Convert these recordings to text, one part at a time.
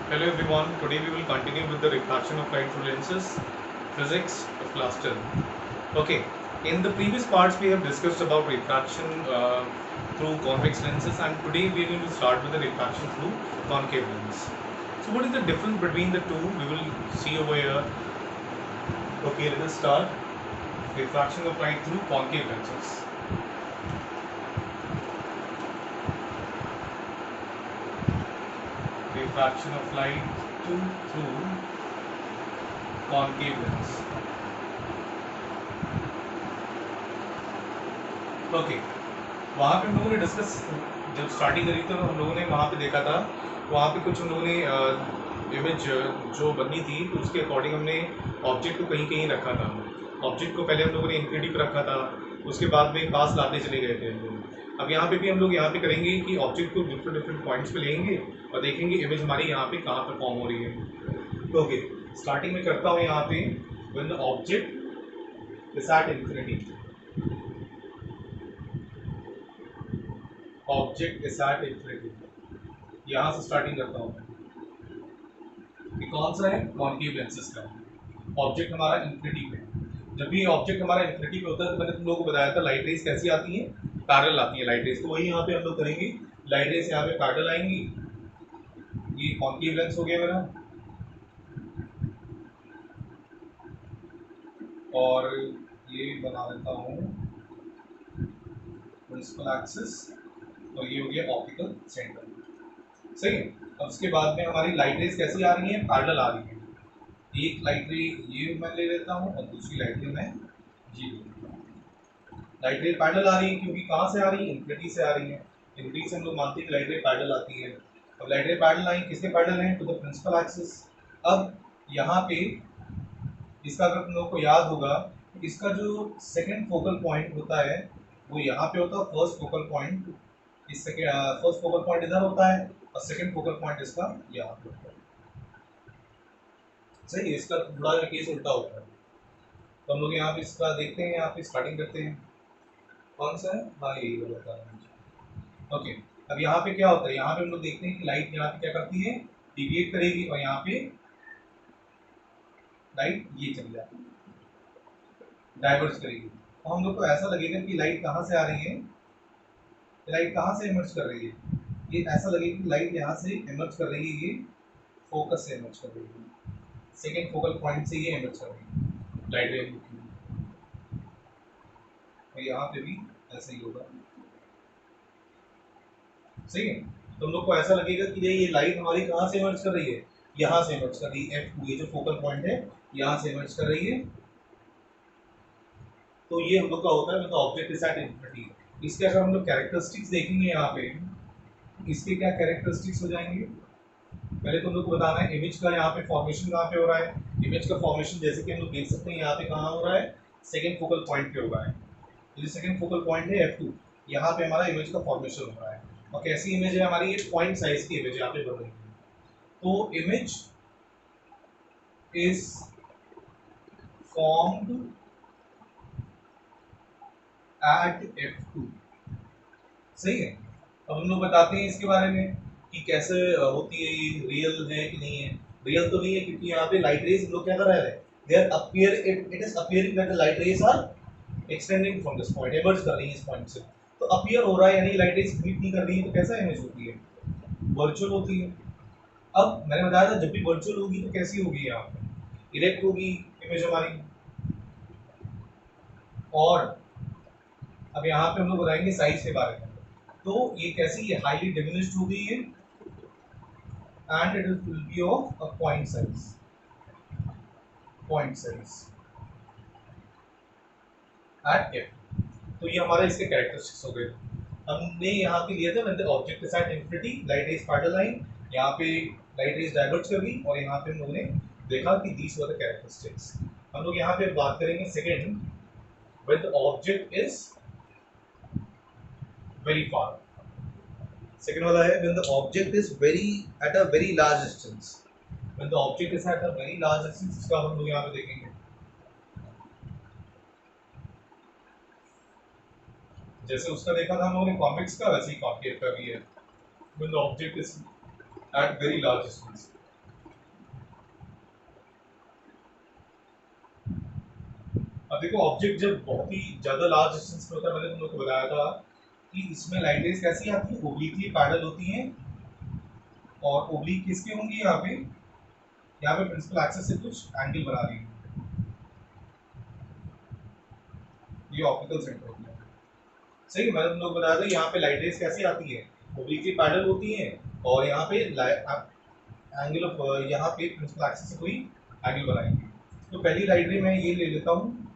Hello everyone, today we will continue with the refraction of light through lenses, physics of class 10. Okay, in the previous parts we have discussed about refraction through convex lenses, and today we are going to start with the refraction through concave lens. So what is the difference between the two? We will see over here. Okay, let us start. Refraction of light through concave lenses. Refraction of light through concave lens. Okay, वहाँ पे हम लोगों ने discuss जब starting करी तो हम लोगों ने वहाँ पे देखा था, वहाँ पे कुछ हम लोगों ने इमेज जो बनी थी तो उसके अकॉर्डिंग हमने ऑब्जेक्ट को कहीं कहीं रखा था। ऑब्जेक्ट को पहले हम लोगों ने इन्फिनिटी पर रखा था, उसके बाद में पास लाते चले गए थे हम लोग। अब यहाँ पे भी हम लोग यहाँ पे करेंगे कि ऑब्जेक्ट को डिफरेंट डिफरेंट पॉइंट्स पे लेंगे और देखेंगे इमेज हमारी यहाँ पे कहाँ पर फॉर्म हो रही है। ओके, स्टार्टिंग में करता हूँ यहाँ पे when the object is at infinity. Object is at infinity, यहाँ से स्टार्टिंग करता हूँ कि कौन सा है, कॉन्केव लेंसेज का ऑब्जेक्ट हमारा इन्फिनिटी पे। जब भी ऑब्जेक्ट हमारा इन्फिनिटी पे होता है तो मैंने तुम लोगों को बताया था लाइट रेज कैसी आती है, पैरेलल आती है लाइट रेज। तो वही यहाँ पे हम लोग करेंगे, लाइट रेज यहाँ पे पैरेलल आएंगी। ये कॉन्केव लेंस हो गया मेरा, और ये बना देता हूँ प्रिंसिपल एक्सिस, और ये हो गया ऑप्टिकल सेंटर। सही है। अब उसके बाद में हमारी लाइट रेज कैसी आ रही है, पैरेलल आ रही है। एक लाइट रे ये मैं ले लेता हूँ और दूसरी लाइट रे मैं ये ले लेता हूँ। लाइट रे पैरेलल आ रही है क्योंकि कहाँ से आ रही है, इन्फिनिटी से आ रही है। इन्फिनिटी से हम लोग मानते हैं कि लाइट रे पैरेलल आती है। अब लाइट रे पैरेलल आई, किसके पैरेलल है, टू द प्रिंसिपल एक्सिस। अब यहाँ पे इसका अगर तुम लोग को याद होगा, इसका जो सेकेंड फोकल पॉइंट होता है वो यहाँ पे होता है। फर्स्ट फोकल पॉइंट इस फर्स्ट फोकल पॉइंट इधर होता है और सेकेंड फोकल पॉइंट इसका यहाँ पे होता है। सही है, इसका थोड़ा केस उल्टा होता है। तो हम लोग यहाँ पे इसका देखते हैं, यहाँ पे स्टार्टिंग करते हैं। कौन सा है, हाँ यही वाला बता रहा हूँ। ओके, अब यहाँ पे क्या होता है, यहाँ पे हम लोग देखते हैं कि लाइट यहाँ पे क्या करती है, डिविएट करेगी और यहाँ पे लाइट ये चली जाती है, डाइवर्ज करेगी। तो हम लोग को ऐसा लगेगा कि लाइट कहाँ से आ रही है, लाइट कहाँ से इमर्ज कर रही है। ये ऐसा लगेगा कि लाइट यहाँ से इमर्ज कर रही है, ये फोकस से इमर्ज कर रही है, सेकेंड फोकल पॉइंट से ये इमर्ज कर रही है लाइट रे। और यहाँ पे भी ऐसा ही होगा। सही है। तो हम लोग को ऐसा लगेगा कि ये लाइट हमारी कहाँ से इमर्ज कर रही है, यहाँ से इमर्ज कर रही है। F2 ये जो फोकल पॉइंट है यहाँ से इमर्ज कर रही है। तो ये हम लोग का होता है मतलब ऑब्जेक्ट इज एट इन्फिनिटी। इसके अगर हम लोग कैरेक्टरिस्टिक्स देखेंगे यहाँ पे, इसके क्या कैरेक्टरिस्टिक्स हो जाएंगे, पहले तो हम लोग को बताना है इमेज का यहाँ पे फॉर्मेशन कहाँ पे हो रहा है। इमेज का फॉर्मेशन जैसे कि हम लोग देख सकते हैं यहाँ पे कहाँ हो रहा है, सेकेंड फोकल पॉइंट पे हो रहा है। ये सेकेंड फोकल पॉइंट है F2, यहाँ पे हमारा इमेज का फॉर्मेशन हो रहा है। और कैसी इमेज है हमारी, ये पॉइंट साइज की इमेज यहाँ पे बन रही है। तो image is formed eight F2। सही है। अब हम लोग बताते हैं इसके बारे में कि कैसे होती है, ये रियल है कि नहीं है। रियल तो नहीं है क्योंकि यहाँ पे लाइट रेज हम लोग क्या कर रहे हैं, there appear it is appearing that the light rays are extending from this point, emerge कर रही है इस पॉइंट से। तो अपीयर हो रहा है यानी लाइट रेज हीट नहीं कर रही है, तो कैसा इमेज होती है, वर्चुअल होती है। अब मैंने बताया था जब भी वर्चुअल होगी तो कैसी होगी, यहाँ पे इरेक्ट होगी इमेज हमारी। और अब यहाँ पे हम लोग बताएंगे साइज के बारे में। तो ये कैसी है, हाईली डिमिनिश्ड हो गई है and it will be of a point size, point size at f। तो ये हमारा इसके कैरेक्टरिस्टिक्स हो गए। हमने यहाँ पे लिया था मतलब ऑब्जेक्ट के साथ infinity, light rays parallel line, यहाँ पे लाइट रेज डाइवर्ज कर गई, और यहाँ पे हम लोगों ने देखा कि दीस वर द कैरेक्टरिस्टिक्स। हम लोग यहाँ पे बात करेंगे second, when the object is very far. Second वाला है when the object is very at a very large distance. When the object is at a very large distance, इसका हम लोग यहाँ पे देखेंगे। जैसे उसका देखा था हम लोगों ने कॉन्वेक्स का, वैसे ही कॉन्केव का भी है। When the object is at very large distance. देखो ऑब्जेक्ट जब बहुत ही ज़्यादा लार्ज डिस्टेंस पे होता है, मैंने तुम लोग को बताया था कि इसमें लाइट रेज कैसी आती है, ओब्लिकली पैरेलल होती हैं। और ओब्लिक किसके होंगी यहाँ पे प्रिंसिपल एक्सिस से कुछ एंगल बना रही है, ये ऑप्टिकल सेंटर होता है। सही, मैंने तुम लोग बताया था यहाँ पे लाइट रेज कैसी आती है, ओब्लिकली पैरेलल होती हैं। और यहाँ पे एंगल ऑफ यहाँ पे प्रिंसिपल एक्सिस से कोई एंगल बनाएंगे। तो पहली लाइट रे मैं ये ले लेता हूँ,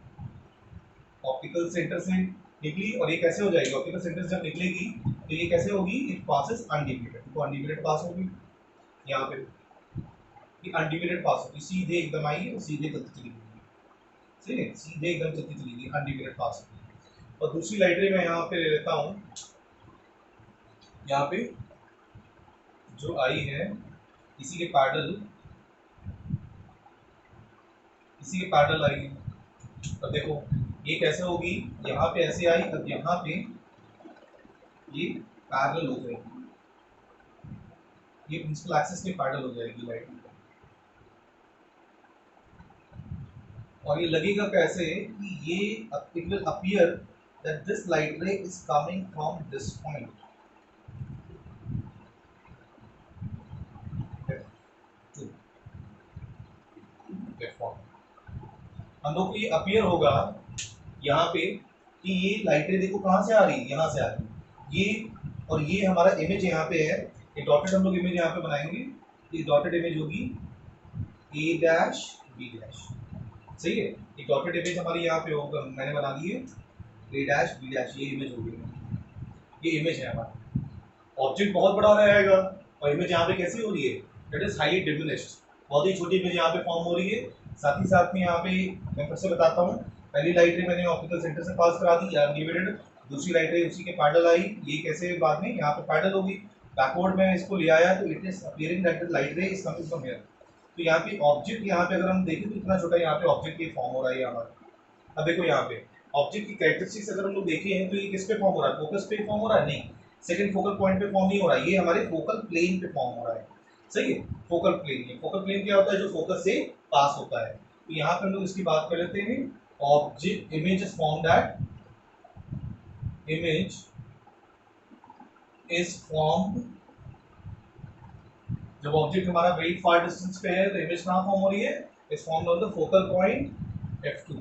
ऑप्टिकल सेंटर से निकली, और ये कैसे हो जाएगी, ऑप्टिकल सेंटर से जब निकलेगी तो ये कैसे होगी, इट पासेस अनडिवाइडेड, तो अनडिवाइडेड पास होगी यहाँ पे, ये अनडिवाइडेड पास होगी, सीधे एकदम आई और सीधे चलती चली गई, ठीक है, सीधे एकदम चलती चली गई, अनडिवाइडेड पास होगी। और दूसरी लाइट रे मैं यहाँ पे ले लेता हूँ, यहाँ पे जो आई है इसी के पैरेलल आई है। अब देखो ये कैसे होगी, यहाँ पे ऐसे आई, अब यहाँ पे ये पैरेलल हो जाएगी, ये प्रिंसिपल एक्सिस के पैरेलल हो जाएगी लाइट। और ये लगेगा कैसे कि ये it will appear that this light रे is coming from this point, हम लोग को ये अपीयर होगा यहाँ पे कि ये लाइट रे देखो कहाँ से आ रही है, यहाँ से आ रही है ये, और ये हमारा इमेज यहाँ पे है, ये डॉटेड हम लोग इमेज यहाँ पे बनाएंगे, ये डॉटेड इमेज होगी ए डैश बी डैश, सही है, ये डॉटेड इमेज हमारी यहाँ पे होगा, मैंने बना ली है ए डैश बी डैश, ये इमेज होगी, ये इमेज है हमारा। ऑब्जेक्ट बहुत बड़ा रहेगा और इमेज यहाँ पे कैसी हो रही है, दैट इज हाईली डिमिनिश्ड, बहुत ही छोटी इमेज यहाँ पे फॉर्म हो रही है। साथ ही साथ में यहाँ पे मैं फिर से बताता हूँ, पहली लाइट रे मैंने ऑप्टिकल सेंटर से पास करा दी अनडिवाइडेड, दूसरी लाइट रे उसी के पैरेलल आई, ये कैसे बाद में यहाँ पे पैरेलल होगी, बैकवर्ड में इसको ले आया तो it is appearing that the light रे इज कमिंग फ्रॉम हियर। तो यहाँ पे ऑब्जेक्ट, यहाँ पे अगर हम देखें तो इतना छोटा यहाँ पे ऑब्जेक्ट ये फॉर्म हो रहा है हमारा। अब देखो यहाँ पे ऑब्जेक्ट की कैरेक्टरिस्टिक्स अगर हम लोग देखें हैं तो ये किस पे फॉर्म हो रहा है, फोकस पे फॉर्म हो रहा है, नहीं, सेकंड फोकल पॉइंट पे फॉर्म नहीं हो रहा है, ये हमारे फोकल प्लेन पे फॉर्म हो रहा है, सही है, फोकल प्लेन। ये फोकल प्लेन क्या होता है, जो फोकस से पास होता है। तो यहाँ पे हम लोग इसकी बात कर लेते हैं, object image is formed at, image is formed, जब ऑब्जेक्ट हमारा वेरी फार डिस्टेंस पे है तो इमेज कहाँ फॉर्म हो रही है, is formed on the focal point F2,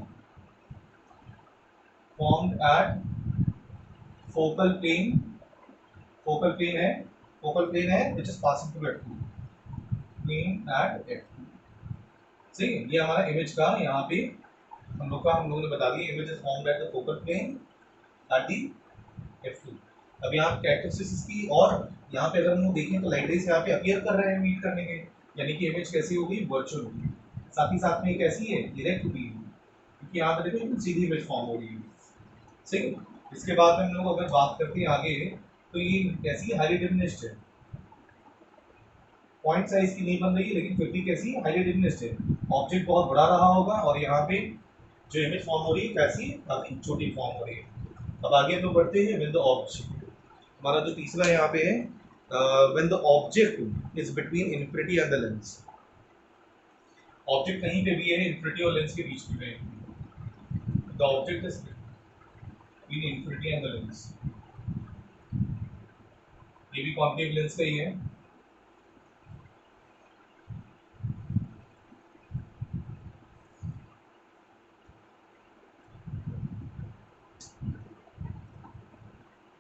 formed at focal plane, focal plane है which is passing through F2, plane at F2, सही है, ये हमारा इमेज का यहाँ पे हम लोगों ने बता दिया, image is formed at the focal plane at the F2। अब यहाँ पे कैरेक्टरिस्टिक्स की, और यहाँ पे अगर हम लोग देखें तो लाइट रेज यहाँ पे अपीयर कर रहे हैं मीट करने के, यानी कि इमेज कैसी होगी, वर्चुअल होगी, साथ ही साथ में कैसी है, डायरेक्ट होगी, क्योंकि यहाँ पे देखो सीधी इमेज फॉर्म हो रही है, सही है। इसके बाद में हम लोग अगर बात करते हैं आगे, तो ये कैसी है, हाईली डिमिनिश्ड है, पॉइंट साइज की नहीं बन रही है, लेकिन फिर भी कैसी है, हाईली डिमिनिश्ड है, ऑब्जेक्ट बहुत बड़ा रहा होगा और यहाँ पे जो इमेज फॉर्म हो रही है कैसी है, काफी छोटी फॉर्म हो रही है। अब आगे हम लोग बढ़ते हैं, विद द ऑब्जेक्ट, हमारा जो तीसरा यहाँ पे है, when the object is between infinity and the lens, object कहीं पे भी है इन्फिनिटी और लेंस के बीच में, the object is between infinity and the lens, ये भी कॉन्केव लेंस का ही है,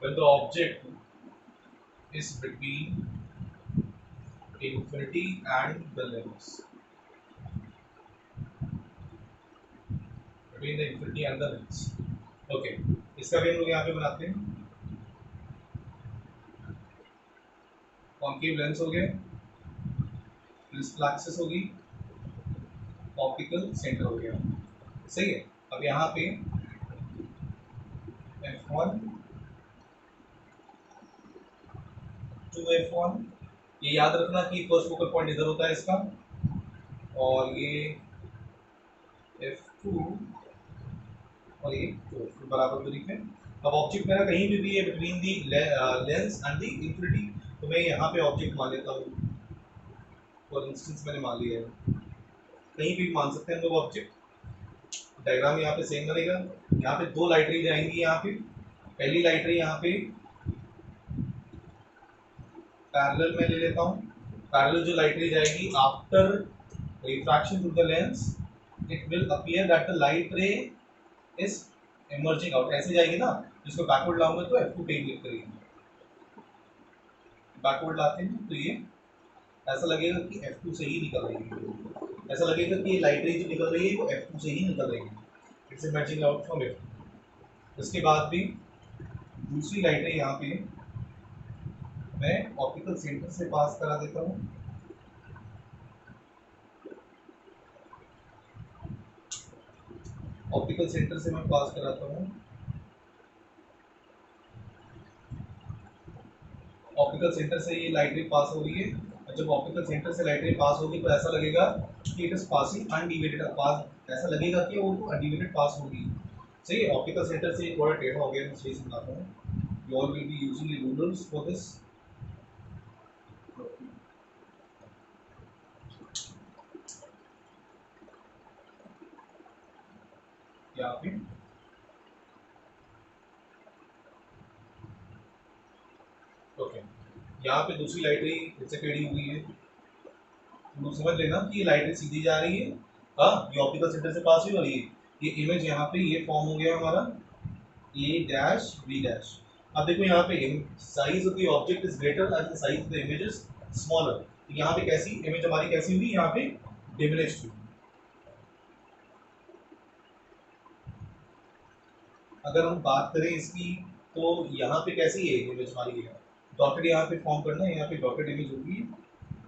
when the object is between infinity and the lens, between the infinity and the lens, okay, इसका भी हम लोग यहाँ पे बनाते हैं, कॉन्केव लेंस हो गया, प्रिंसिपल एक्सिस होगी, ऑप्टिकल सेंटर हो गया, सही है। अब यहाँ पे F1 to F1, ये याद रखना कि फर्स्ट फोकल पॉइंट इधर होता है इसका, और ये F2 और ये बराबर दूरी पे। अब ऑब्जेक्ट मेरा कहीं भी है between the lens and the infinity, तो मैं यहाँ पे ऑब्जेक्ट मान लेता हूँ, फॉर इंस्टेंस मैंने मान लिया है, कहीं भी मान सकते हैं हम लोग ऑब्जेक्ट, डायग्राम यहाँ पे सेम बनेगा। यहाँ पे दो लाइट रे जाएंगी, यहाँ पे पहली लाइट रे यहाँ पे पैरेलल में ले लेता हूँ। पैरेलल जो लाइट रे जाएगी after refraction through the lens it will appear that the light रे इज इमर्जिंग आउट। ऐसे जाएगी ना, इसको बैकवर्ड लाऊंगा तो F2 पे क्लिक करेगी। बैकवर्ड लाते हैं तो ये ऐसा लगेगा कि F2 से ही निकल रही है, ऐसा लगेगा कि ये लाइट रे जो निकल रही है वो F2 से ही निकल रही है, it's emerging out from F2। उसके बाद भी दूसरी लाइट रे यहाँ पे मैं ऑप्टिकल सेंटर से पास करा देता हूँ। ऑप्टिकल सेंटर से मैं पास कराता हूँ। ऑप्टिकल सेंटर से ये लाइट रे पास हो रही है, और जब ऑप्टिकल सेंटर से लाइट रे पास होगी तो ऐसा लगेगा कि इट इज पासिंग अनडिवाइडेड पास, ऐसा लगेगा कि वो अनडिवाइडेड पास होगी। सही है, ऑप्टिकल सेंटर से थोड़ा टेढ़ा हो गया, मैं सही समझाता हूँ। You all will be using rulers for this. यहाँ पे ओके, यहाँ पे दूसरी लाइट रे इससे टेढ़ी हुई है, तो समझ लेना कि ये लाइट रे सीधी जा रही है। हाँ, ये ऑप्टिकल सेंटर से पास हुई और ये इमेज यहाँ पे ये फॉर्म हो गया हमारा A dash B dash। अब देखो यहाँ पे size of the object is greater and the size of the image is smaller. यहाँ पे कैसी इमेज हमारी कैसी हुई, यहाँ पे डिमिनिश्ड हुई। अगर हम बात करें इसकी तो यहाँ पे कैसी है इमेज हमारी, डॉटेड यहाँ पे फॉर्म करना है, यहाँ पे डॉटेड इमेज होगी।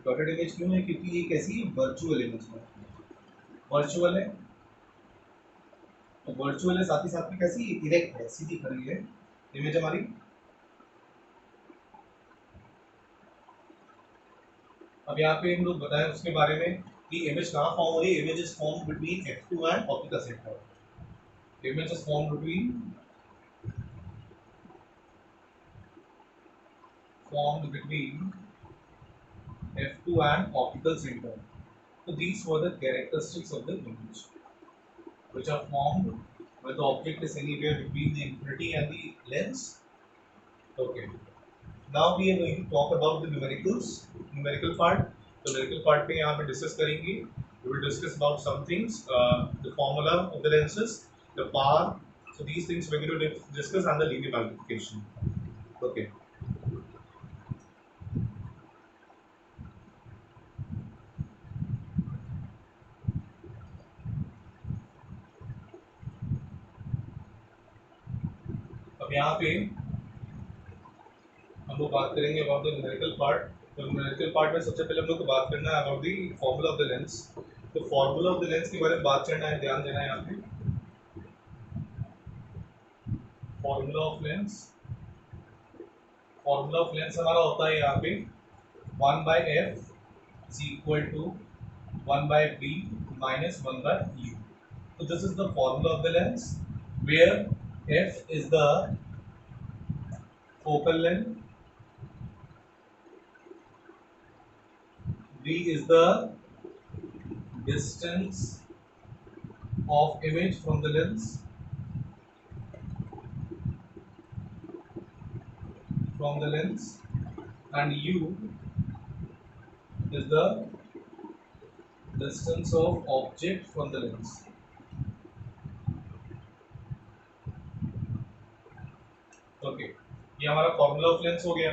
डॉटेड इमेज क्यों है, क्योंकि ये कैसी है, वर्चुअल इमेज है, वर्चुअल है। तो वर्चुअल है साथ ही साथ में कैसी इरेक्ट है, सीधी खड़ी है इमेज हमारी। अब यहाँ पे हम लोग बताएं उसके बारे में कि इमेज कहाँ फॉर्म हो रही है। Image is form between F2 and optical centre. Image is form between F2 and optical center. So these were the characteristics of the image, which are formed when the object is anywhere between the infinity and the lens. Okay. Now we are going to talk about the numericals, numerical part. तो numerical part पे यहाँ पे discuss करेंगे. We will discuss about some things, the formula of the lenses, the power. So these things we're going to discuss and the linear magnification. Okay. अब यहाँ पे हम लोग बात करेंगे अबाउट द न्यूमेरिकल पार्ट। तो न्यूमेरिकल पार्ट में सबसे पहले हम लोग को बात करना है about the formula of the lens. तो फॉर्मूला ऑफ द लेंस के बारे में बात करना है, ध्यान देना है यहाँ पे। Formula of lens, formula of lens हमारा होता है यहाँ पे 1/f is equal to 1/b minus 1/u। So this is the formula of the lens where f is the focal length, b is the distance of image from the lens, and u is the distance of object from the lens। Okay, ये हमारा formula of lens हो गया।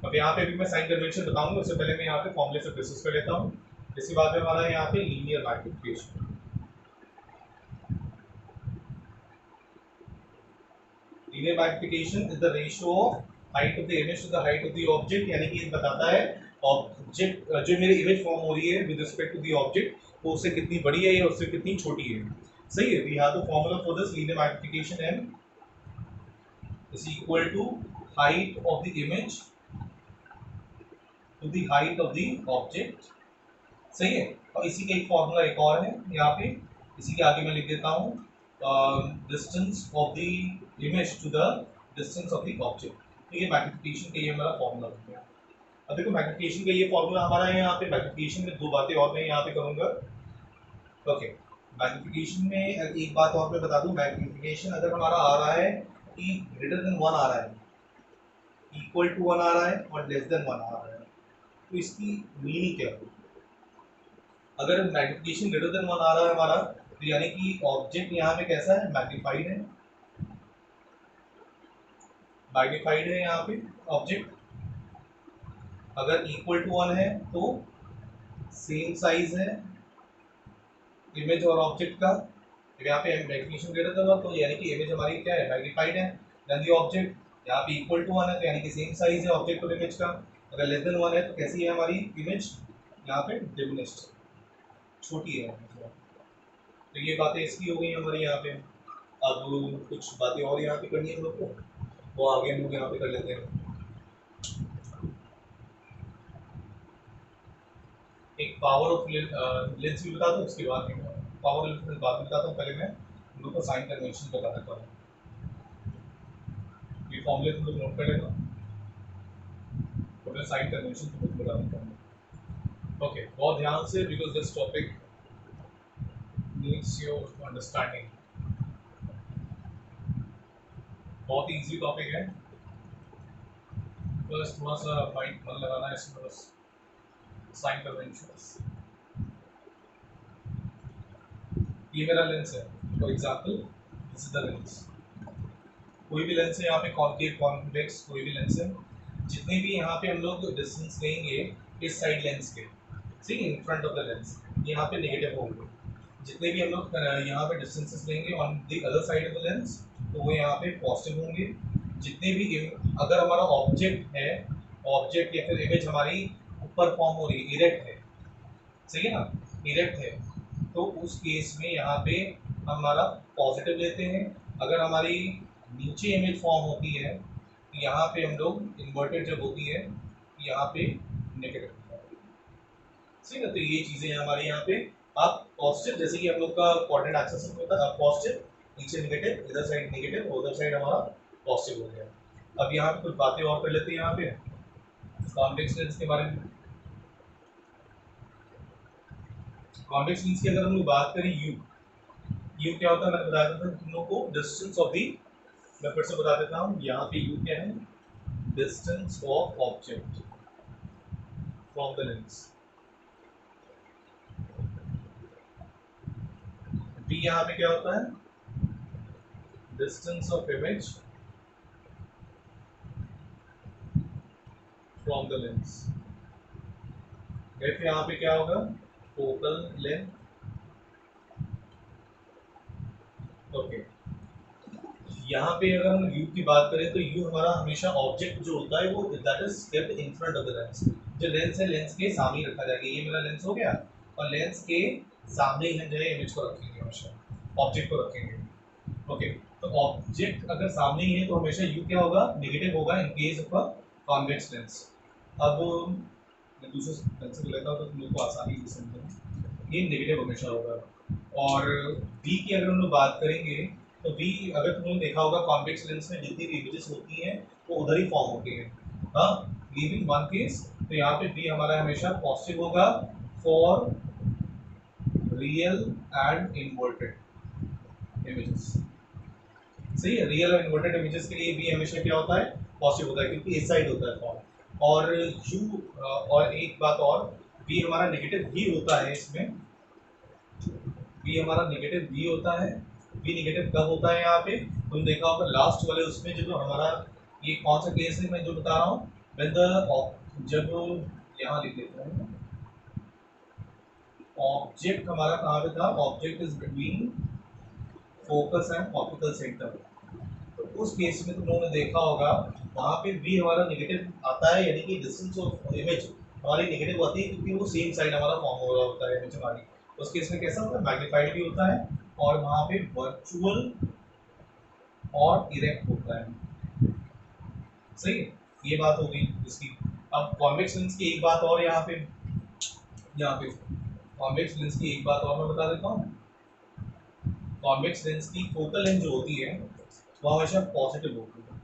अब यहाँ पे भी मैं sign convention बताऊंगा, उससे पहले मैं यहाँ पे फॉर्मूले से डिस्कस कर लेता हूँ। इसके बाद में हमारा यहाँ पे linear magnification. Linear magnification is the ratio of height of the image to the height of the object, यानी कि ये बताता है ऑब्जेक्ट जो मेरी इमेज फॉर्म हो रही है with respect to the object वो उससे कितनी बड़ी है या उससे कितनी छोटी है। सही है, we have the formula for this linear magnification M is equal to height of the image to the height of the object। सही है, और इसी का एक फॉर्मूला एक और है यहाँ पे, इसी के आगे मैं लिख देता हूँ distance of the image to the distance of the object. तो ये मैग्निफिकेशन का ये हमारा फॉर्मूला हो गया। अब देखो मैग्निफिकेशन का ये फॉर्मूला हमारा है, यहाँ पे मैग्निफिकेशन में दो बातें और मैं यहाँ पे करूँगा। ओके, मैग्निफिकेशन में एक बात और मैं बता दूं, मैग्निफिकेशन अगर हमारा आ रहा है कि ग्रेटर देन 1 आ रहा है, इक्वल टू 1 आ रहा है और लेस देन 1 आ रहा है, तो इसकी मीनिंग क्या है? अगर मैग्निफिकेशन ग्रेटर देन 1 आ रहा है हमारा, तो यानी कि ऑब्जेक्ट यहाँ पे कैसा है, मैग्नीफाइड है, मैग्नीफाइड है यहाँ पे ऑब्जेक्ट। अगर इक्वल टू 1 है तो सेम साइज है इमेज और ऑब्जेक्ट का। यहाँ पे मैग्निफिकेशन ग्रेटर देन 1 तो यानी कि इमेज हमारी क्या है, मैग्नीफाइड है। देन द ऑब्जेक्ट यहाँ पे इक्वल टू 1 है तो यानी कि सेम साइज है ऑब्जेक्ट और इमेज का। अगर लेस देन 1 है तो कैसी है हमारी इमेज, यहाँ पे डिमिनिश्ड, छोटी है। तो ये बातें इसकी हो गई हमारी यहाँ पे। अब कुछ बातें और यहाँ पे करनी है हम लोग को, वो आगे हम लोग यहाँ पे कर लेते हैं। एक पावर ऑफ लेंस भी बता दूँ, उसके बाद में पावर ऑफ लेंस बाद में बताता हूँ, पहले मैं हम लोग को साइन कन्वेंशन बता देता हूँ। ये फॉर्मूले तुम लोग नोट कर लेना, तो मैं साइन कन्वेंशन तुम लोग बता देता हूँ। ओके, बहुत ध्यान से, because this topic needs your understanding. बहुत ही इजी टॉपिक है, बस थोड़ा सा माइंड मन लगाना है इसमें बस। साइन कन्वेंशन, ये मेरा लेंस है for example, this is the lens. कोई भी लेंस है यहाँ पे, कॉन्केव कॉन्वेक्स कोई भी लेंस है, जितने भी यहाँ पे हम लोग डिस्टेंस लेंगे इस साइड लेंस के, ठीक है, इन फ्रंट ऑफ द लेंस, यहाँ पे नेगेटिव होंगे। जितने भी हम लोग यहाँ पे डिस्टेंसेस लेंगे on the other side of the lens, तो वो यहाँ पे पॉजिटिव होंगे। जितने भी अगर हमारा ऑब्जेक्ट है, ऑब्जेक्ट या फिर इमेज हमारी ऊपर फॉर्म हो रही है, इरेक्ट है, सही है ना, इरेक्ट है, तो उस केस में यहाँ पे हमारा पॉजिटिव लेते हैं। अगर हमारी नीचे इमेज फॉर्म होती है तो यहाँ पे हम लोग इन्वर्टेड जब होती है यहाँ पे नेगेटिव, ठीक है। तो ये चीज़ें हैं हमारे यहाँ पे। आप पॉजिटिव, जैसे कि हम लोग का कोऑर्डिनेट एक्सिस में होता है, पॉजिटिव नीचे नेगेटिव, इधर साइड नेगेटिव, उधर साइड हमारा पॉजिटिव हो गया। अब यहाँ पे कुछ बातें और कर लेते हैं यहाँ पे कॉन्वेक्स लेंस के बारे में। कॉन्वेक्स लेंस की अगर हम लोग बात करें, यू क्या होता है, मैंने बताया था तुम लोग को, डिस्टेंस ऑफ दी, मैं फिर से बता देता हूँ, यहाँ पे यू क्या है, distance of object from the lens. D यहाँ पे क्या होता है, distance of image from the lens. F यहाँ पे क्या होगा, फोकल लेंथ। ओके, यहाँ पे अगर हम यू की बात करें तो यू हमारा हमेशा ऑब्जेक्ट जो होता है वो that is kept in front of the lens. जो लेंस है लेंस के सामने रखा जाएगा, ये मेरा लेंस हो गया, और लेंस के सामने ही हम जो है इमेज को रखेंगे, हमेशा ऑब्जेक्ट को रखेंगे। ओके, तो ऑब्जेक्ट अगर सामने ही है तो हमेशा यू क्या होगा, नेगेटिव होगा in case of a convex lens. अब मैं दूसरे लेंस को लेता हूँ तो तुम लोग को आसानी से समझेंगे, ये नेगेटिव हमेशा होगा। और बी की अगर हम लोग बात करेंगे तो बी, अगर तुमने देखा होगा कॉन्वेक्स लेंस में जितनी भी इमेजेस होती हैं वो उधर ही फॉर्म होती हैं, हाँ, लीविंग वन केस। तो यहाँ पे बी हमारा हमेशा पॉजिटिव होगा for real and inverted images, सही है। रियल और इन्वर्टेड इमेजेस के लिए बी हमेशा क्या होता है, पॉजिटिव होता है, क्योंकि इस साइड होता है फॉर्म। और यू, और एक बात और, बी हमारा नेगेटिव भी होता है इसमें, बी हमारा नेगेटिव भी होता है। बी नेगेटिव कब होता है, यहाँ पे तुम देखा होगा लास्ट वाले उसमें, जो हमारा ये कौन सा केस है मैं जो बता रहा हूँ, व्हेन द, जब यहाँ लिख देता हूँ, ऑब्जेक्ट हमारा कहाँ पे था, object is between focus and optical centre. तो उस केस में तुम लोगों ने देखा होगा वहाँ पे भी हमारा नेगेटिव आता है, यानी कि डिस्टेंस ऑफ इमेज हमारी नेगेटिव आती है, क्योंकि वो सेम साइड हमारा फॉर्म हो रहा होता है इमेज हमारी। उस केस में कैसा होता है, मैग्नीफाइड भी होता है, और वहाँ पे वर्चुअल और इरेक्ट होता है, सही है। ये बात हो गई इसकी। अब कॉन्वेक्स लेंस की एक बात और यहाँ पे कॉन्वेक्स लेंस की एक बात और मैं बता देता हूँ। कॉन्वेक्स लेंस की फोकल लेंथ जो होती है वो हमेशा पॉजिटिव होती है।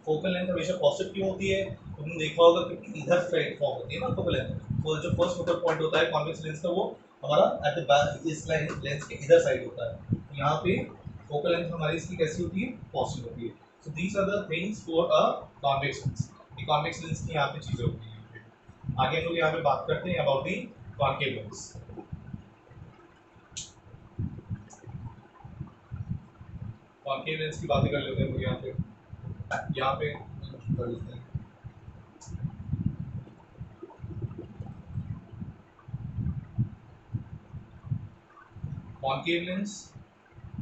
फोकल लेंथ हमेशा पॉजिटिव क्यों होती है, तुमने देखा होगा कि इधर साइड फॉर्म होती है ना फोकल लेंथ, तो जो फर्स्ट फोकल पॉइंट होता है कॉन्वेक्स लेंस का वो हमारा एट द बैक इस लाइन लेंस के इधर साइड होता है। यहाँ पे फोकल लेंथ हमारी इसकी कैसी होती है, पॉजिटिव होती है। So these are the things for a convex lens. ये कॉन्वेक्स लेंस की यहाँ पे चीजें होती हैं। आगे हम लोग यहाँ पे बात करते हैं about the concave lens. Concave lens की बातें कर लेते हैं हम लोग यहाँ पे कर लेते हैं। कॉन्केव लेंस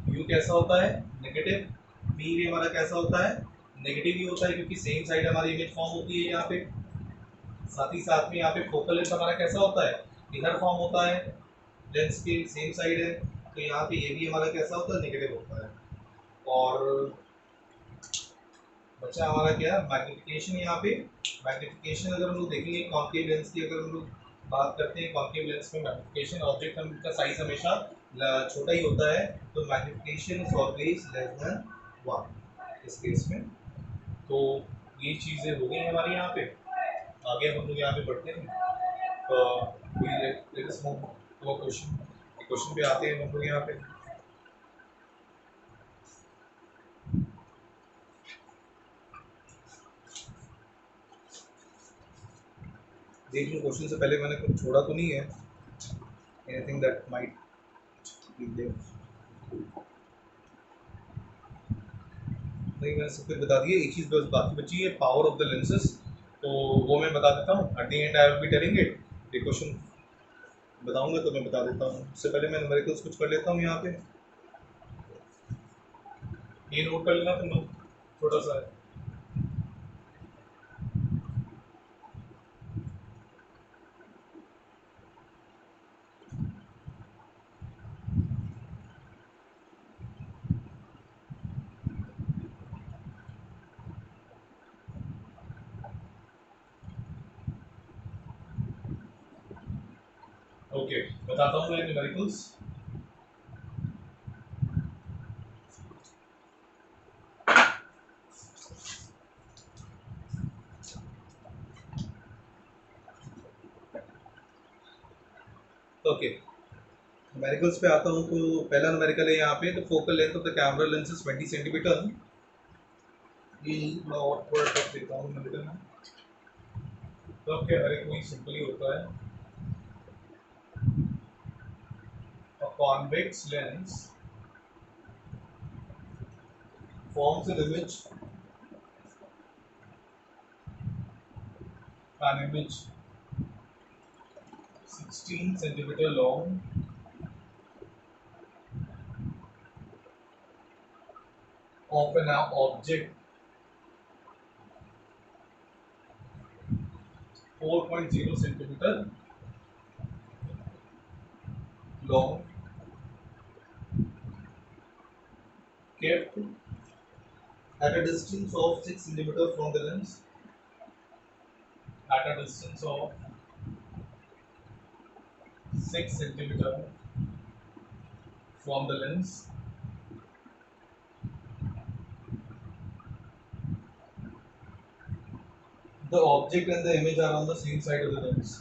व्यू कैसा होता है, नेगेटिव। बी वे हमारा कैसा होता है, नेगेटिव ही होता है, क्योंकि सेम साइड हमारी इमेज फॉर्म होती है यहाँ पे। साथ ही साथ में यहाँ पे फोकल लेंथ हमारा कैसा होता है, इधर फॉर्म होता है, लेंस के सेम साइड है, तो यहाँ पे ये भी हमारा कैसा होता है, नेगेटिव होता है। और बच्चा हमारा क्या मैग्निफिकेशन। यहाँ पे मैग्निफिकेशन अगर हम लोग देखेंगे कॉन्केव लेंस की, अगर हम लोग बात करते हैं कॉन्केव लेंस में मैग्निफिकेशन, ऑब्जेक्ट का साइज हमेशा छोटा ही होता है, तो magnification is always less than 1 इस केस में। तो ये चीज़ें हो गई हमारी यहाँ पे। आगे हम लोग यहाँ पे बढ़ते हैं, क्वेश्चन पे आते हैं हम लोग यहाँ पे। देख लो क्वेश्चन से पहले मैंने कुछ छोड़ा तो नहीं है, anything that might be there. नहीं, मैंने सब कुछ बता दिया। एक चीज़ बस बाकी बची है, पावर ऑफ द लेंसेज, तो वो मैं बता देता हूँ। At the and I will be telling it. ये क्वेश्चन बताऊंगा तो मैं बता देता हूँ। उससे पहले मैं न्यूमेरिकल्स कुछ कर लेता हूँ यहाँ पे। ये नोट कर लेना तुम लोग छोटा सा है। ओके, बताता हूँ मैं न्यूमेरिकल्स। ओके, न्यूमेरिकल्स पे आता हूँ। तो पहला न्यूमेरिकल है यहाँ पे, तो focal length of the camera lens is 20 centimetre. ये थोड़ा और थोड़ा टफ देता हूँ न्यूमेरिकल में। तो अब क्या, हर एक वही सिंपल ही होता है। A convex lens forms an image 16 centimeter long of an object 4.0 centimeter long, kept at a distance of 6 centimeter from the lens, at a distance of 6 centimeter from the lens. The object and the image are on the same side of the lens.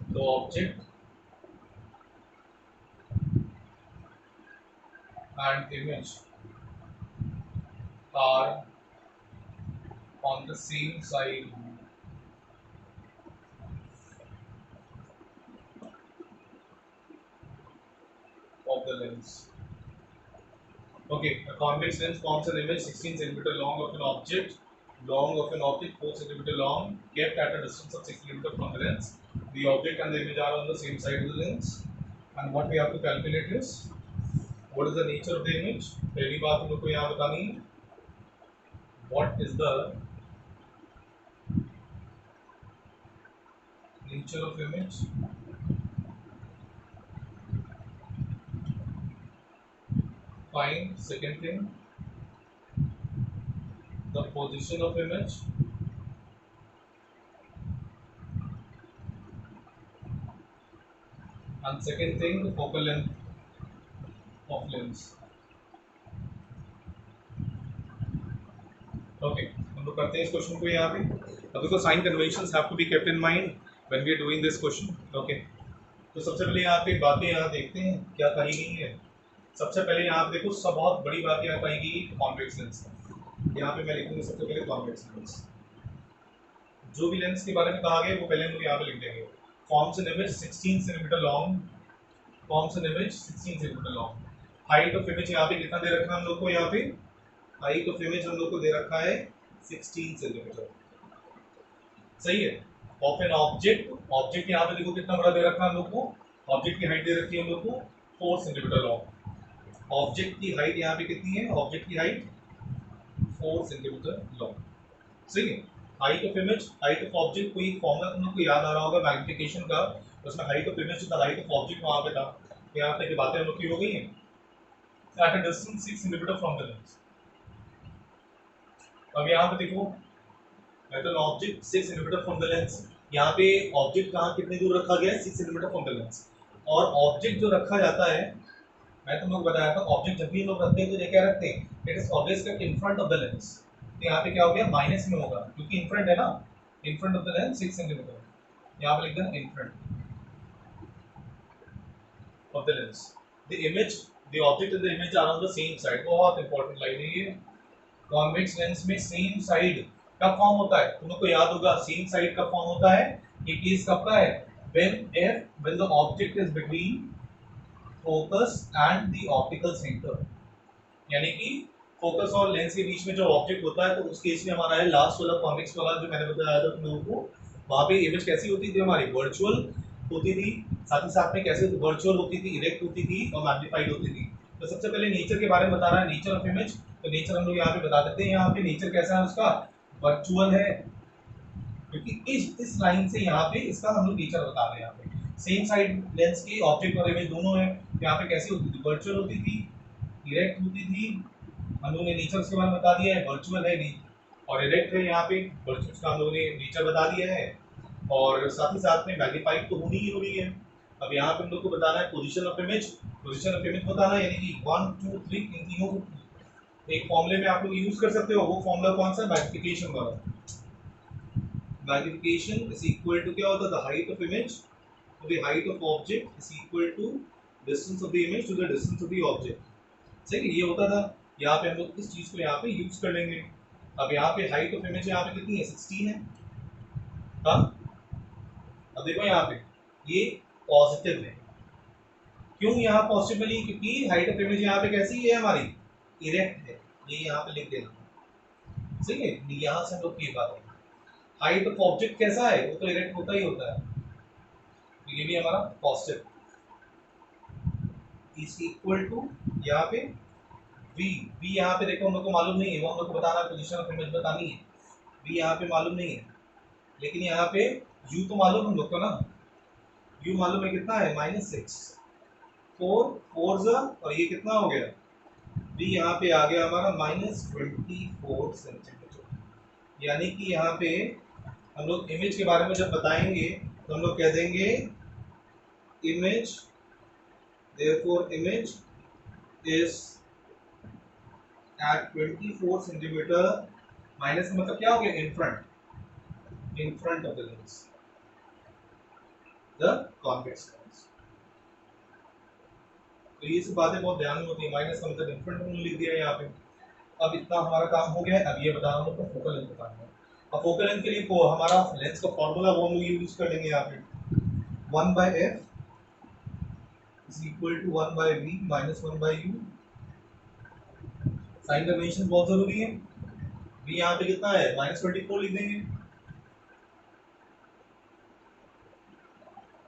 The object and image are on the same side of the lens. Okay, a convex lens forms an image 16 centimeter long of an object, 4 centimeter long, kept at a distance of 6 centimeter from the lens. The object and the image are on the same side of the lens. And what we have to calculate is, what is the nature of the image? पहली बात हम लोग को यहाँ बतानी है, what is the nature of image? Find, second thing, the position of image. And second thing, the focal length of lens. Okay, हम लोग करते हैं इस क्वेश्चन को यहाँ पे। अब देखो sign conventions have to be kept in mind when we are doing this question. Okay, तो सबसे पहले यहाँ पे बातें यहाँ देखते हैं क्या कही गई है। सबसे पहले यहाँ पे देखो, सब बहुत बड़ी बात यहाँ कही गई कॉन्वेक्स लेंस। यहाँ पे मैं लिखूंगा सबसे पहले कॉन्वेक्स लेंस। जो भी लेंस के बारे में कहा गया वो पहले हम लोग यहाँ पे लिख देंगे। Forms an image 16 centimetre long, forms an image 16 centimetre long. Height of image यहाँ पे कितना दे रखा है हम लोग को, यहाँ पे हाइट ऑफ इमेज हम लोग को दे रखा है 16 सेंटीमीटर। सही है। ऑफ एन ऑब्जेक्ट, ऑब्जेक्ट यहाँ पे देखो कितना बड़ा दे रखा है हम लोग को, ऑब्जेक्ट की हाइट दे रखी है हम लोग को 4 सेंटीमीटर लॉन्ग। ऑब्जेक्ट की हाइट यहाँ पे कितनी है, ऑब्जेक्ट की हाइट 4 सेंटीमीटर लॉन्ग। सही है। Height of image, height of object, कोई फॉर्मूला तुम लोग को याद आ रहा होगा मैग्निफिकेशन का, उसमें हाइट ऑफ इमेज था, हाइट ऑफ ऑब्जेक्ट वहां पे था। यहाँ तक की बातें हम लोग की हो गई हैं। At a distance 6 centimetre from the lens. अब यहाँ पे देखो, at an object 6 centimetre from the lens. यहाँ पे ऑब्जेक्ट कहाँ कितनी दूर रखा गया है, 6 सेंटीमीटर फ्रॉम द लेंस। और ऑब्जेक्ट जो रखा जाता है, मैं तुम लोग बताया था, ऑब्जेक्ट जब भी लोग रखते हैं तो ये क्या रखते हैं, it is always kept in front of the lens. तो यहाँ पे क्या हो गया, माइनस में होगा क्योंकि इन फ्रंट है ना, in front of the lens 6 centimetre. यहाँ पे लिख देना in front of the lens. The image, the object and the image are on the same side. बहुत इंपॉर्टेंट लाइन है ये। कॉन्वेक्स लेंस में सेम साइड कब फॉर्म होता है, तुम लोग को याद होगा सेम साइड कब फॉर्म होता है, ये केस कब का है, when the object is between focus and the optical center। यानी कि फोकस और लेंस के बीच में जो ऑब्जेक्ट होता है, तो उस केस में हमारा है लास्ट वाला कॉन्वेक्स वाला जो मैंने बताया था तुम लोगों को। वहां पे इमेज कैसी होती थी हमारी, वर्चुअल होती थी, साथ ही साथ में कैसे वर्चुअल होती थी, इरेक्ट होती थी और मैग्नीफाइड होती थी। तो सबसे पहले नेचर के बारे में बता रहा है, नेचर ऑफ इमेज। तो नेचर हम लोग यहाँ पे बता देते हैं, यहाँ पे नेचर कैसा है उसका, वर्चुअल है, क्योंकि इस लाइन से यहाँ पे इसका हम लोग नेचर बता रहे हैं। यहाँ पे सेम साइड लेंस के ऑब्जेक्ट और इमेज दोनों है। यहाँ पे कैसी होती थी, वर्चुअल होती थी, इरेक्ट होती थी। हम लोगों ने नेचर उसके बारे में बता दिया है, वर्चुअल है नहीं और इरेक्ट है। यहाँ पे वर्चुअल का हम लोगों ने नेचर बता दिया है, और साथ ही साथ में मैग्नीफाइड तो होनी ही हो रही है। अब यहाँ पे हम लोग को बताना है position of image, position of image बताना है, यानी कि 1 2 3 इन तीनों को एक फॉर्मूले में आप लोग यूज कर सकते हो। वो फॉर्मूला कौन सा, मैग्निफिकेशन वाला। मैग्निफिकेशन इज इक्वल टू क्या होता है, the height of image to the height of object is equal to distance of the image to the distance of the object. सही है, ये होता था। यहाँ पे हम लोग इस चीज को यहाँ पे यूज कर लेंगे। अब यहाँ पे हाइट ऑफ इमेज यहाँ पे कितनी है, 16 है। हाँ, अब देखो यहाँ पे ये पॉजिटिव है। क्यों यहाँ पॉजिटिव बनी, क्योंकि हाइट ऑफ इमेज यहाँ पे कैसी है हमारी, इरेक्ट है। ये यहाँ पे लिख देना। सही है, यहाँ से हम लोग की बात है। हाइट ऑफ ऑब्जेक्ट कैसा है, वो तो इरेक्ट होता ही होता है, तो ये भी हमारा पॉजिटिव इज इक्वल टू यहाँ पे v। v यहाँ पे देखो हम लोग को मालूम नहीं है, वो हम लोग को बताना है, पोजीशन ऑफ इमेज बतानी है। v यहाँ पे मालूम नहीं है, लेकिन यहाँ पे u तो मालूम हम लोग को ना, u मालूम है कितना है, -6 4 4 और ये कितना हो गया, v यहाँ पे आ गया हमारा -24 सेंटीमीटर। यानी कि यहाँ पे हम लोग इमेज के बारे में जब बताएंगे तो हम लोग कह देंगे image, therefore image is at 24 centimetre minus का मतलब क्या हो गया, in front of the lens, the convex lens. तो ये सब बातें बहुत ध्यान में होती है। माइनस का मतलब इन फ्रंट हमने लिख दिया है यहाँ पे। अब इतना हमारा काम हो गया है। अब ये बताना हम लोग को फोकल लेंथ बताना है। अब फोकल लेंथ के लिए वो हमारा लेंस का फॉर्मूला वो हम लोग यूज कर लेंगे यहाँ पे, 1/f is equal to 1/v minus 1/u। Sign convention बहुत जरूरी है। v यहाँ पे कितना है, -24 लिख देंगे,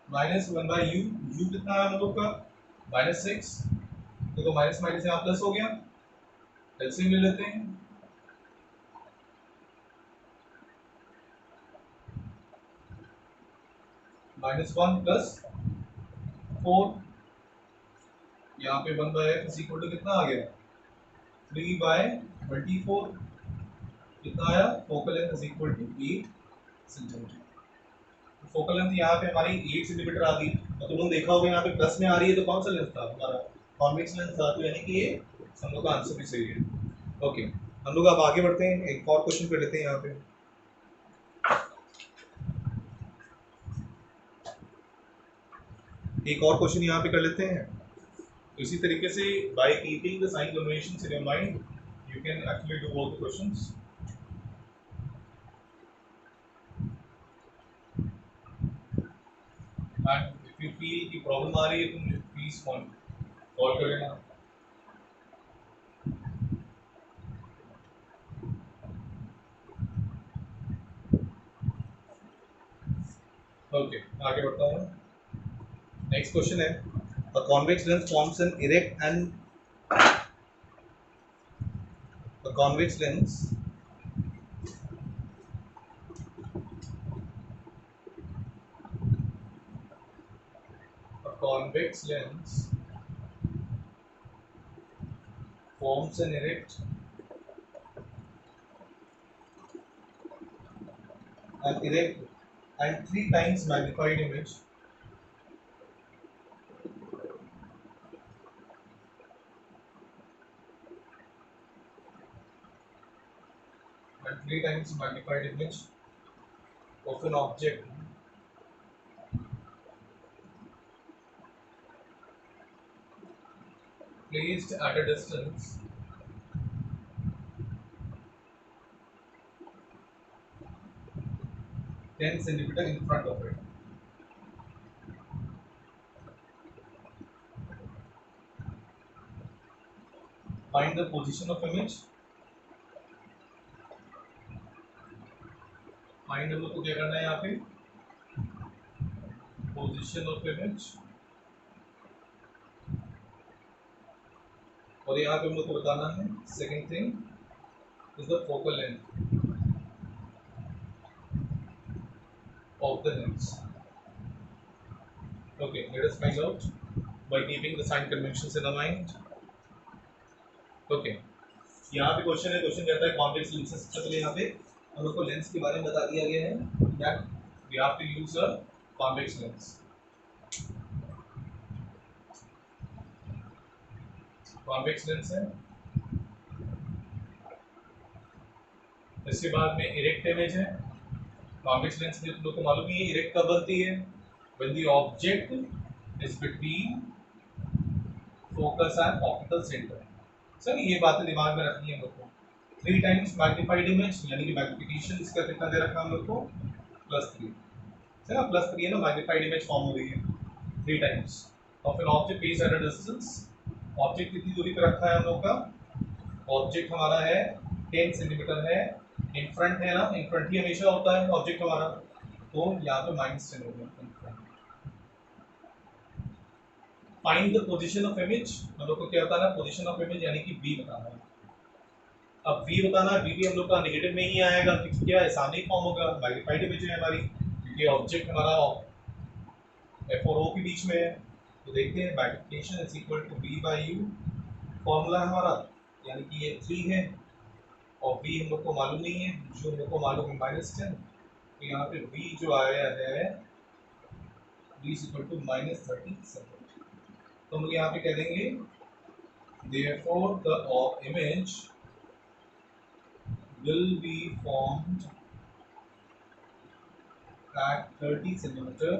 -1/u। u कितना है हम लोग का, -6। तो माइनस माइनस यहाँ प्लस हो गया, एलसीएम ले लेते हैं। -1 + 4, यहाँ पे 1/f इज इक्वल टू कितना आ गया, 3/24। कितना आया, focal length is equal to 8 centimetre. Focal length यहाँ पे हमारी 8 सेंटीमीटर आ गई। और तुम लोग देखा होगा यहाँ पे प्लस में आ रही है, तो कौन सा लेंथ था हमारा, कॉन्वेक्स लेंस था। तो यानी कि ये हम लोग का आंसर भी सही है। ओके, हम लोग अब आगे बढ़ते हैं, एक और क्वेश्चन कर लेते हैं यहाँ पे। एक और क्वेश्चन यहाँ पे कर लेते हैं। इसी तरीके से by keeping the sign conventions in your mind you can actually do all the questions. And if you feel की प्रॉब्लम आ रही है तो मुझे प्लीज कॉल कर लेना। ओके आगे बढ़ता हूँ। नेक्स्ट क्वेश्चन है, अ convex lens forms an erect and a convex lens forms an erect and three times magnified image of an object placed at a distance centimeter in front of it. Find the position of image. Find हम लोग को क्या करना है यहाँ पे, position of image, और यहाँ पे हम लोग को बताना है second thing is the focal length of the lens. Okay, let us find out by keeping the sign conventions in our mind. Okay, यहाँ पे क्वेश्चन है, क्वेश्चन कहता है कॉन्वेक्स लेंसेज। सबसे पहले यहाँ पे हम लोग को लेंस के बारे में बता दिया गया है that we have to use a convex lens. Convex lens है, इसके बाद में इरेक्ट इमेज है। कॉन्वेक्स लेंस में तुम लोग को मालूम है ये इरेक्ट कब बनती है, when the object is between focus and optical centre. Sir ये बातें दिमाग में रखनी है हम लोग को। 3 टाइम्स मैग्नीफाइड इमेज यानी कि मैग्निफिकेशन इसका कितना दे रखा है हम लोग को, +3। सर ना +3 है ना, मैग्नीफाइड इमेज फॉर्म हो रही है 3 times of an object placed at a distance. Object कितनी दूरी पर रखा है हम लोग का, ऑब्जेक्ट हमारा है 10 सेंटीमीटर है, इन फ्रंट है ना, इन फ्रंट ही हमेशा होता है ऑब्जेक्ट हमारा, तो यहाँ पे -10 हो गया। Find the position of image, हम लोग को क्या बताना है, पोजीशन ऑफ इमेज यानी कि v बताना है। अब v बताना है, v भी हम लोग का नेगेटिव में ही आएगा क्योंकि क्या है, सामने ही फॉर्म होगा, मैग्नीफाइड इमेज है हमारी, क्योंकि ऑब्जेक्ट हमारा f और o के बीच में है। तो देखते हैं magnification is equal to v/u, formula है हमारा, यानी कि ये 3 है और v हम लोग को मालूम नहीं है, जो हम लोग को मालूम है -10, तो यहाँ पे v जो आया है v इज इक्वल टू -37। तो हम लोग यहाँ पे कह देंगे therefore the image will be formed at 30 centimeter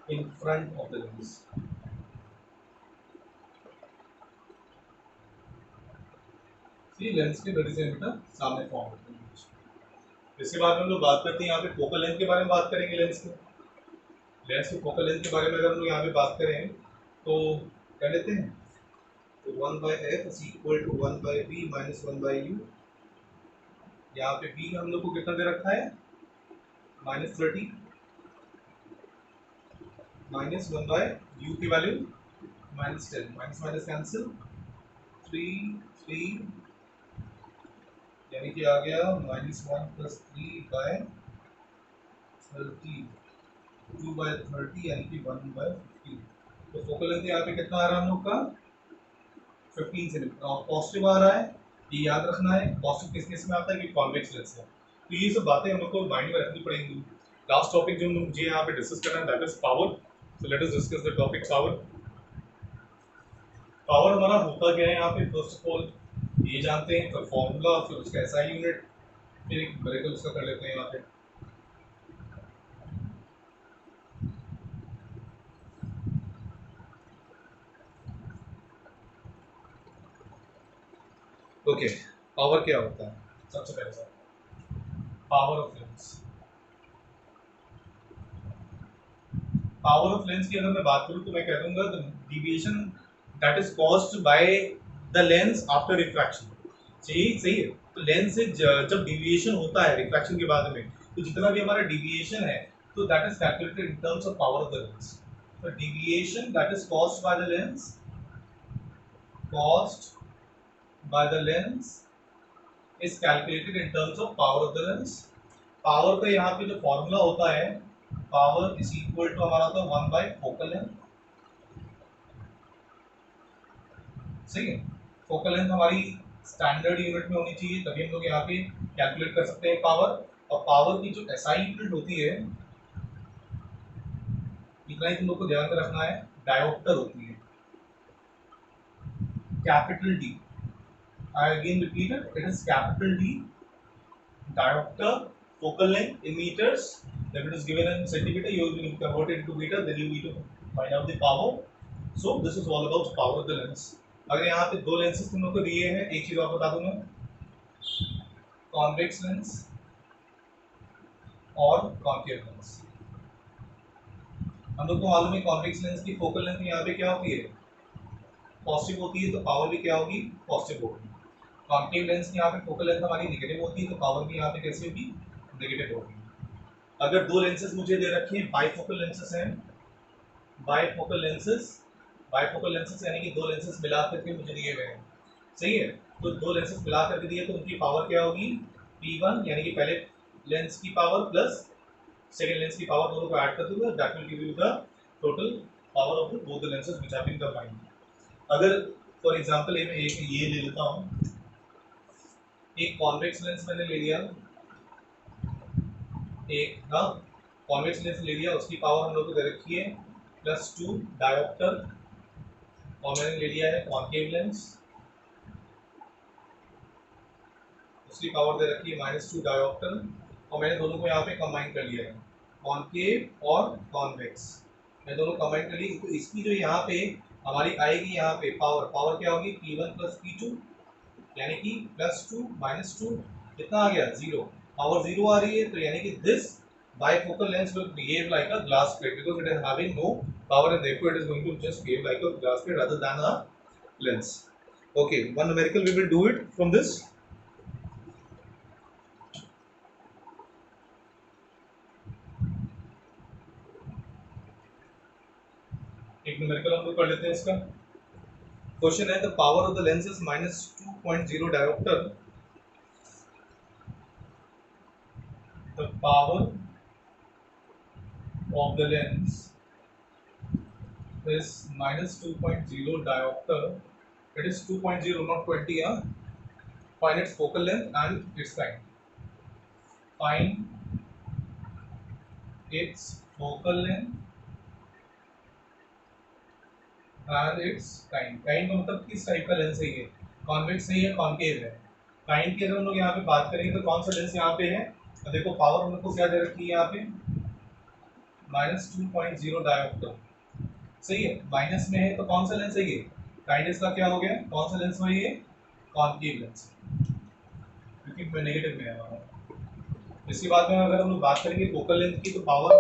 in front of the lens. See, lens के 30 सेंटीमीटर सामने फॉर्म होते हैं। इसके बाद हम लोग बात करते हैं यहाँ पे फोकल लेंथ के बारे में बात करेंगे। लेंस के फोकल लेंथ के बारे में अगर हम लोग यहाँ पे बात करें तो क्या लेते हैं, तो 1/f is equal to 1/v minus 1/u। यहाँ पे v हम लोग को कितना दे रखा है, -30 माइनस 1/u की वैल्यू -10, माइनस कैंसिल, 3 यानी कि आ गया -1 + 3/30, 2/30 यानी कि 1/50। तो फोकल लेंथ यहाँ पे कितना आ रहा है हम लोग का, 15 सेंटीमीटर, और पॉजिटिव आ रहा है, ये याद रखना है। पॉजिटिव किस केस में आता है कि कॉन्वेक्स लेंस है। तो ये सब बातें हम लोग को माइंड में रखनी पड़ेंगी। लास्ट टॉपिक जो मुझे यहाँ पे डिस्कस करना है that is power. So let us discuss the topic power. Power हमारा होता क्या है यहाँ पे, फर्स्ट ऑफ ऑल ये जानते हैं, फिर फॉर्मूला, फिर उसका एसआई यूनिट, फिर एक न्यूमेरिकल उसका कर लेते हैं यहाँ पे। ओके, पावर क्या होता है? सबसे पहले power of lens. Power of lens की अगर मैं बात करूं तो मैं कह दूंगा the deviation that is caused by the lens after refraction. सही सही है। तो लेंस से जब डिविएशन होता है रिफ्रैक्शन के बाद में, तो जितना भी हमारा डिविएशन है तो that is calculated in terms of power of the lens. तो deviation that is caused by the lens, caused by the lens is calculated in terms of power of the lens. Power का यहाँ पे जो formula होता है, power is equal to हमारा होता है 1 बाय फोकल लेंथ। सही है। फोकल लेंथ हमारी स्टैंडर्ड यूनिट में होनी चाहिए, तभी हम लोग यहाँ पे कैलकुलेट कर सकते हैं पावर। और पावर की जो एसआई यूनिट होती है, इतना ही तुम लोग को ध्यान में रखना है, डायोप्टर होती है, capital D. I again repeated, it is capital D, diopter, focal length in meters. If it is given in centimeter, you will convert it into meter. Then you need to find out the power. So this is all about power of the lens. अगर यहाँ पे दो lenses तुम लोग को दिए हैं, एक चीज और बता दूं मैं, कॉन्वेक्स लेंस और कॉन्केव लेंस। हम लोग को मालूम है कॉन्वेक्स लेंस की फोकल लेंथ यहाँ पे क्या होती है, पॉजिटिव होती है, तो पावर भी क्या होगी, पॉजिटिव होगी। कॉन्केव लेंस की यहाँ पे फोकल लेंथ हमारी नेगेटिव होती है, तो पावर भी यहाँ पे कैसी होगी, नेगेटिव होगी। अगर दो लेंसेज मुझे दे रखे हैं, बाइफोकल लेंसेज हैं, बाइफोकल लेंसेज, बाइफोकल लेंसेज यानी कि दो लेंसेज मिला करके मुझे दिए हुए हैं। सही है। तो दो लेंसेज मिला करके दिए तो उनकी पावर क्या होगी, P1 यानी कि पहले लेंस की पावर प्लस सेकेंड लेंस की पावर, दोनों को ऐड कर दूंगा, that will give you the total power of both the lenses which have been combined. अगर फॉर एग्जांपल मैं एक ये ले लेता हूँ, एक कॉन्वेक्स लेंस मैंने ले लिया, एक कॉन्वेक्स लेंस ले लिया, उसकी पावर हम लोग को दे रखी है +2 डायोप्टर, और मैंने ले लिया है कॉन्केव लेंस, उसकी पावर दे रखी है -2 डायोप्टर, और मैंने दोनों को यहाँ पे कंबाइन कर लिया है, कॉन्केव और कॉन्वेक्स, मैं दोनों कंबाइन कर ली। तो इसकी जो यहाँ पे हमारी आएगी, यहाँ पे पावर, पावर क्या होगी, P1 + P2 यानी कि +2 -2 कितना आ गया, 0। पावर 0 आ रही है, तो यानी कि this bifocal lens will behave like a glass plate because it is having no power and therefore it is going to just behave like a glass plate rather than a lens. Okay, one numerical we will do it from this. एक numerical हम लोग कर लेते हैं इसका। Question है, the power of the lens is -2.0 diopter. The power of the lens is -2.0 diopter. It is 2.0 not 20. Find its focal length and its time. Find its focal length and its time. Time का मतलब किस type का lens है ये, convex है या concave है। Time की अगर हम लोग यहाँ पे बात करेंगे तो कौन सा लेंस यहाँ पे है, तो देखो पावर हम लोग को क्या दे रखी है यहाँ पे, -2.0 डायोप्टर। सही है। माइनस में है तो कौन सा लेंस है ये, काइनेस का क्या हो गया, कौन सा लेंस हुआ ये, कॉन्केव लेंस, क्योंकि नेगेटिव में है हमारा। इसके बाद में अगर हम लोग बात करेंगे फोकल लेंथ की, तो पावर